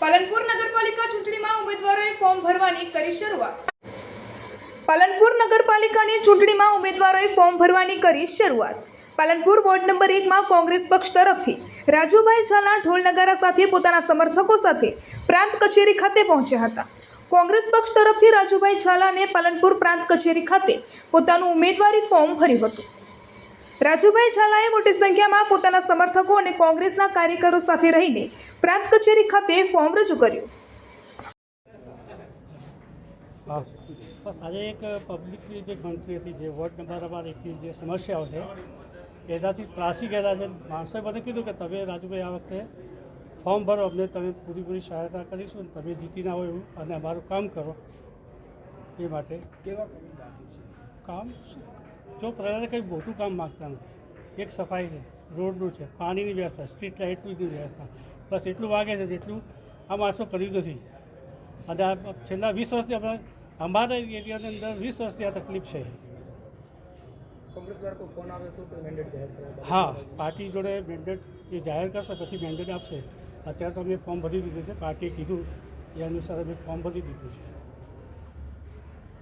પાલનપુર નગરપાલિકા ચૂંટણીમાં ઉમેદવારોએ ફોર્મ ભરવાની કરી શરૂઆત। પાલનપુર નગરપાલિકાની ચૂંટણીમાં ઉમેદવારોએ ફોર્મ ભરવાની કરી શરૂઆત। પાલનપુર વોર્ડ નંબર 1 માં કોંગ્રેસ પક્ષ તરફથી રાજુભાઈ ઝાલા ઢોલ નગારા સાથે પોતાના સમર્થકો સાથે પ્રાંત કચેરી ખાતે પહોંચ્યા હતા। કોંગ્રેસ પક્ષ તરફથી રાજુભાઈ ઝાલાને પાલનપુર પ્રાંત કચેરી ખાતે પોતાનું ઉમેદવારી ફોર્મ ભર્યું હતું। રાજુભાઈ ઝાલાએ મોટી સંખ્યામાં પોતાના સમર્થકો અને કોંગ્રેસના કાર્યકરો સાથે રહીને પ્રાંત કચેરી ખાતે ફોર્મ રજૂ કર્યું। બસ આજે એક પબ્લિકની જે ગણતરી હતી, જે વોર્ડ નંબર 1ની જે સમસ્યાઓ છે એનાથી ત્રાસી ગયેલા છે માણસોએ બધે કીધું કે તમે રાજુભાઈ આ વખતે ફોર્મ ભરો, અમને તમે પૂરી સહાયતા કરીશું, તમે જીતી ના હોય એવું અને અમારું કામ કરો। એ માટે કેવા કામ, જો પ્રજાને કંઈ મોટું કામ માગતા નથી, એક સફાઈ છે, રોડનું છે, પાણીની વ્યવસ્થા, સ્ટ્રીટ લાઇટની વ્યવસ્થા, બસ એટલું માગે છે જેટલું આ માણસો કર્યું નથી। અને આ છેલ્લા 20 વર્ષથી અમારા એરિયાની અંદર 20 વર્ષથી આ તકલીફ છે। કોંગ્રેસ દ્વારા કોઈ ફોન આવ્યો હતો કે મેન્ડેટ જાહેર કરવા? હા, પાર્ટી જોડે મેન્ડેટ એ જાહેર કરશે પછી મેન્ડેટ આપશે। અત્યારે તો અમે ફોર્મ ભરી દીધું છે, પાર્ટીએ કીધું એ અનુસાર અમે ફોર્મ ભરી દીધું છે।